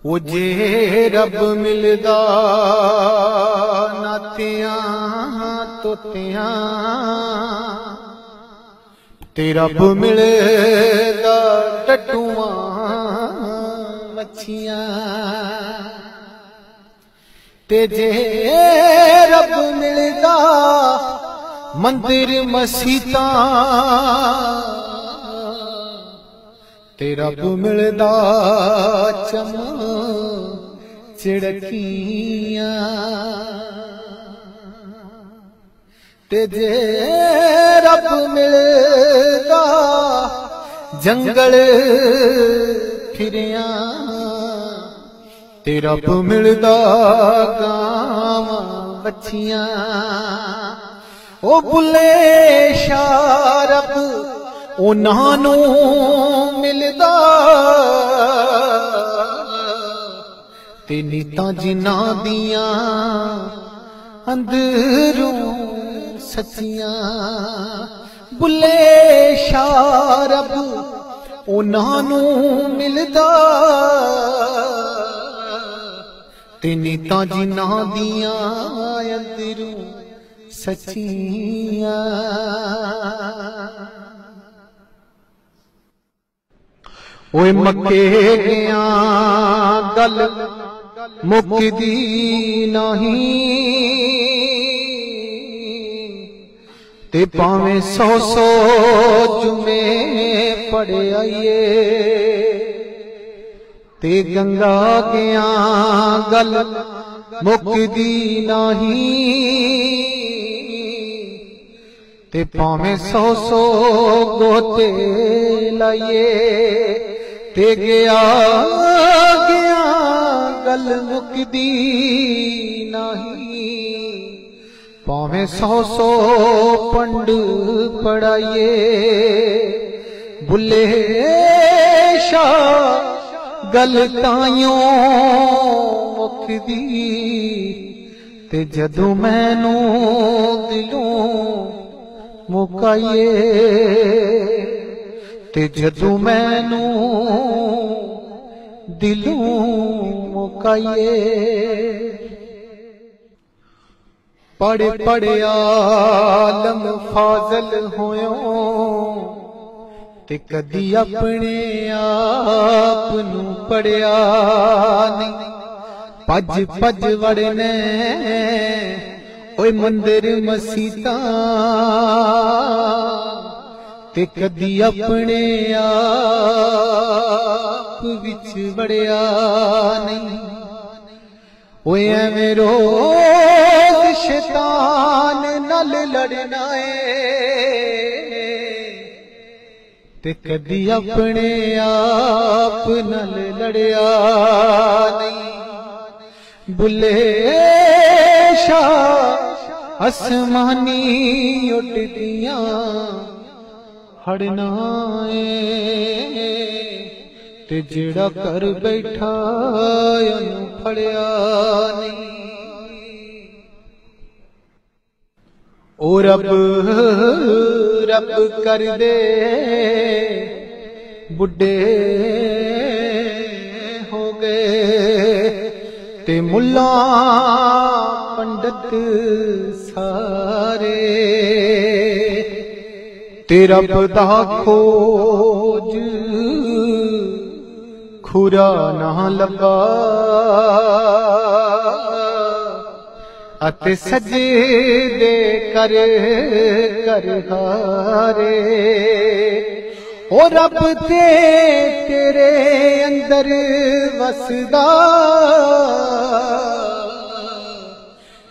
ਉਹ ਜੇ ਰੱਬ ਮਿਲਦਾ ਨਾਤਿਆਂ ਤੋਤਿਆਂ ਤੇ ਰੱਬ ਮਿਲਦਾ ਟੱਟੂਆਂ ਮੱਛੀਆਂ ਤੇ ਜੇ ਰੱਬ ਮਿਲਦਾ ਮੰਦਿਰ ਮਸੀਤਾਂ ਤੇ ਰੱਬ ਮਿਲਦਾ ਚਮ ਚਿੜਕੀਆਂ ਤੇ ਜੇ ਰੱਬ ਮਿਲਦਾ ਜੰਗਲ ਫਿਰਿਆ ਤੇ ਰੱਬ ਮਿਲਦਾ ਗਾਵਾਂ ਬੱਚੀਆਂ ਉਹ ਬੁੱਲੇ ਸ਼ਾਹ ਰੱਬ ਉਹਨਾਂ ਨੂੰ ਮਿਲਦਾ ਤੇ ਨੀਤਾਂ ਜਿਨ੍ਹਾਂ ਦੀਆਂ ਅੰਦਰੋਂ ਸੱਚੀਆਂ ਬੁੱਲੇ ਸ਼ਾਹ ਰੱਬ ਉਹਨਾਂ ਨੂੰ ਮਿਲਦਾ ਤੇ ਨੀਤਾਂ ਜਿਨ੍ਹਾਂ ਦੀਆਂ ਅੰਦਰੋਂ ਸੱਚੀਆਂ ਓਏ ਮੱਕੇ ਗਿਆ ਗੱਲ ਮੁੱਕਦੀ ਨਹੀਂ ਤੇ ਭਾਵੇਂ 100 ਜੁਮੇ ਪੜਿਆਈਏ ਤੇ ਗੰਗਾ ਗਿਆ ਗੱਲ ਮੁੱਕਦੀ ਨਹੀਂ ਤੇ ਭਾਵੇਂ 100 ਗੋਤੇ ਲਾਈਏ ਤੇ ਗਿਆ ਗੱਲ ਮੁੱਕਦੀ ਨਹੀਂ ਭਾਵੇਂ 100 ਪੰਡ ਪੜਾਈਏ ਬੁੱਲੇ ਸ਼ਾਹ ਗੱਲ ਤਾਈਓ ਮੁੱਕਦੀ ਤੇ ਜਦੋਂ ਮੈਨੂੰ ਦਿਲੋਂ ਮੁਕਾਈਏ ਤੇ ਜਦੋਂ ਮੈਨੂੰ ਦਿਲੋਂ ਮੁਕਾਈਏ ਪੜ੍ਹ ਪੜ੍ਹਿਆ ਆਲਮ ਫਾਜ਼ਲ ਹੋਇਓ ਤੇ ਕਦੀ ਆਪਣੇ ਆਪ ਨੂੰ ਪੜਿਆ ਨਹੀਂ ਭੱਜ ਭੱਜ ਵੜਨੇ ਓਏ ਮੰਦਿਰ ਮਸੀਤਾਂ ਤੇ ਕਦੀ ਆਪਣੇ ਆਪ ਵਿੱਚ ਵੜਿਆ ਨਹੀਂ ਓਏ ਐਵੇਂ ਰੋਜ਼ ਸ਼ੈਤਾਨ ਨਾਲ ਲੜਨਾ ਏ ਤੇ ਕਦੀ ਆਪਣੇ ਆਪ ਨਾਲ ਲੜਿਆ ਨਹੀਂ ਬੁੱਲੇ ਸ਼ਾਹ ਅਸਮਾਨੀ ਉੱਡਦੀਆਂ ਹੜਨਾ ਏ ਤੇ ਜਿਹੜਾ ਘਰ ਬੈਠਾ ਉਹਨੂੰ ਫੜਿਆ ਨਹੀਂ ਉਹ ਰੱਬ ਰੱਬ ਕਰਦੇ ਬੁੱਢੇ ਹੋ ਗਏ ਤੇ ਮੁੱਲਾ ਪੰਡਤ ਸਾਰੇ ਤੇ ਰੱਬ ਦਾ ਖੋਜ ਖੁਰਾ ਨਾ ਲੱਭਾ ਅਤੇ ਸਜਦੇ ਕਰ ਕਰ ਹਾਰੇ ਉਹ ਰੱਬ ਤੇ ਤੇਰੇ ਅੰਦਰ ਵਸਦਾ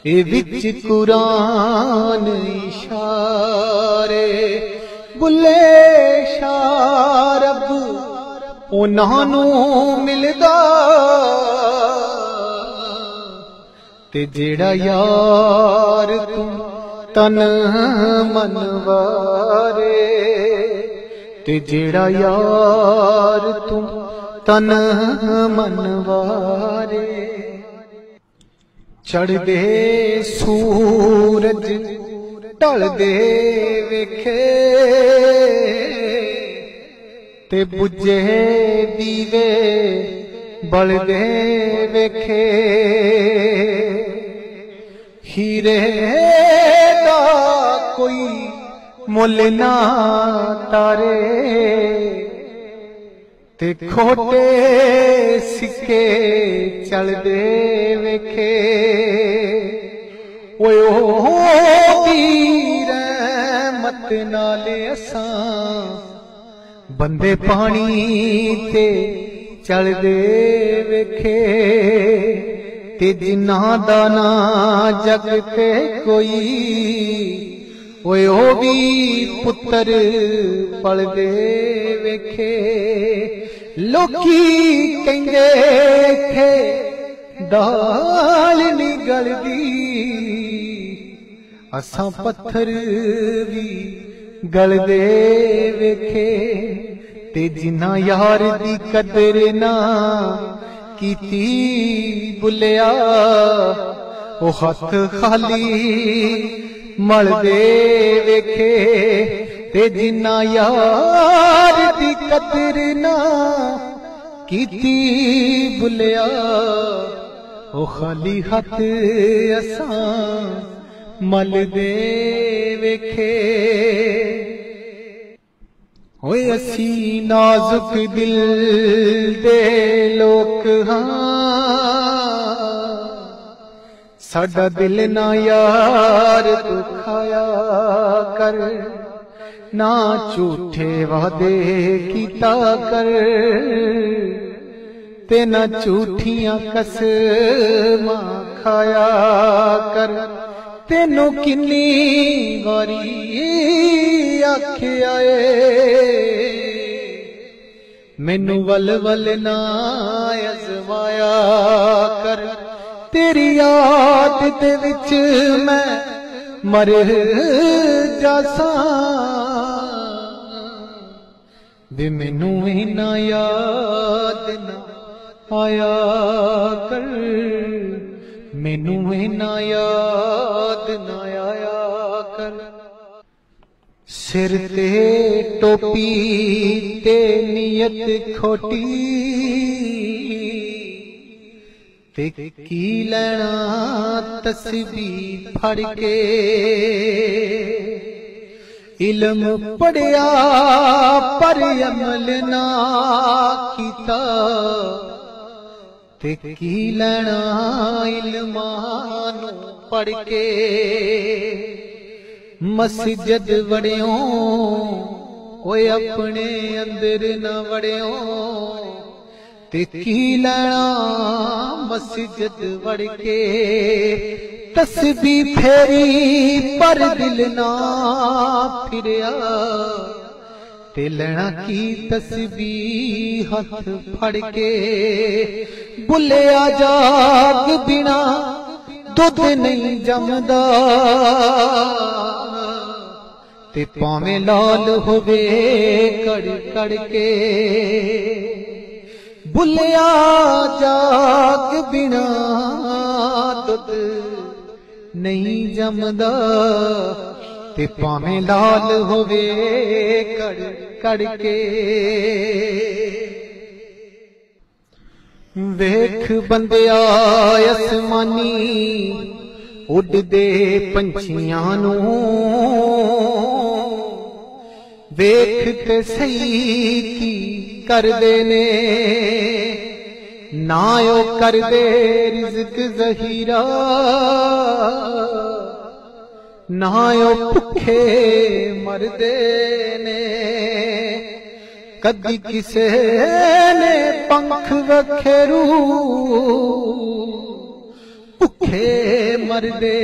ਇਹ ਵਿੱਚ ਕੁਰਾਨ ਇਸ਼ਾਰੇ ਬੁੱਲੇ ਸ਼ਾਹ ਰੱਬ ਉਹਨਾਂ ਨੂੰ ਮਿਲਦਾ ਤੇ ਜਿਹੜਾ ਯਾਰ ਤੂੰ ਤਨ ਮਨ ਵਾਰੇ ਤੇ ਜਿਹੜਾ ਯਾਰ ਤੂੰ ਤਨ ਮਨ ਵਾਰੇ ਚੜ੍ਹਦੇ ਸੂਰਜ ਢਲਦੇ ਵੇਖੇ ਤੇ ਬੁੱਝੇ ਦੀਵੇ बलदे वेखे हीरे दा कोई मुल ना तारे ते खोटे सिक्के चलदे वेखे ओए ओ वीर मत नाले असां बंदे पानी ते चलदे वेखे ते जिन्ना दा ना जग ते कोई ओए ओ भी पुत्र पलदे वेखे लोकी कहंदे थे दाल नी गलदी असां पत्थर भी गलदे वेखे ते जिन्ना यार दी कदर ना कीती बुलिया ओ हथ खाली मलदे वेखे ते जिन्ना यार दी कदर ना कीती बुलिया ओ खाली हथ असां मलदे वेखे ओए असी नाजुक दिल दे लोक हां साडा दिल ना यार दुखाया कर ना झूठे वादे कीता कर ते ना झूठियां कसमां खाया कर तेनू किन्नी वारी आख्या मैनू वल वल ना अजमाया कर तेरी याद दे विच मैं मर जासा वे मैनू इना याद ना आया कर मैनू इना याद ना आया कर सिर ते टोपी ते नियत खोटी ते की लेना तस्बीह फड़ के इल्म पढ़िया पर अमल ना कीता ते की लेना इल्मां नूं पढ़ के मस्जिद वड़ियो ओए अपने अंदर न वड़ियो ते की लेना मस्जिद वड़ के तस्बीह फेरी पर दिल ना फिरिया ते लेना की तस्बीह हथ फड़ के बुलिया जाग बिना दुध नहीं जमदा ते पावे लाल होवे कड़ कड़ के बुलिया जाग बिना दुध नहीं जमदा ते पावे लाल होवे कड़ कड़ के वेख बंदिया आसमानी उड़दे पंछियां नूं वेख ते सही की करदे ने ना ओ करदे रिज़्क ज़हीरा ना ओ भुखे मरदे ने कदी किसे ने पंख वखेरू भुखे मरदे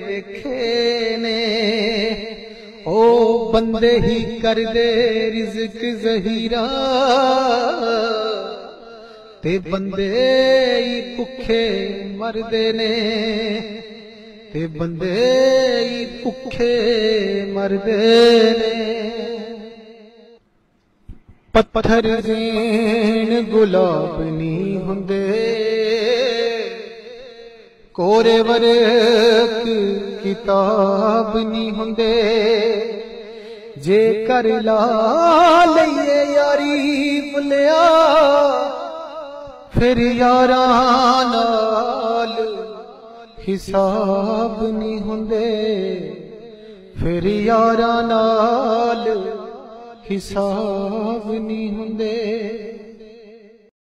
वेखे ने ओ बंदे ही करदे रिज़्क ज़हीरा ते बंदे ही भुखे मरदे ने ते बंदे ही भुखे मरदे ने पत्थर जेन गुलाब नहीं हुंदे कोरे वर्क किताब नहीं हुंदे जे कर ला लईए यारी बुलिया ਫਿਰ ਯਾਰਾਂ ਨਾਲ ਹਿਸਾਬ ਨਹੀਂ ਹੁੰਦੇ, ਫਿਰ ਯਾਰਾਂ ਨਾਲ ਹਿਸਾਬ ਨਹੀਂ ਹੁੰਦੇ।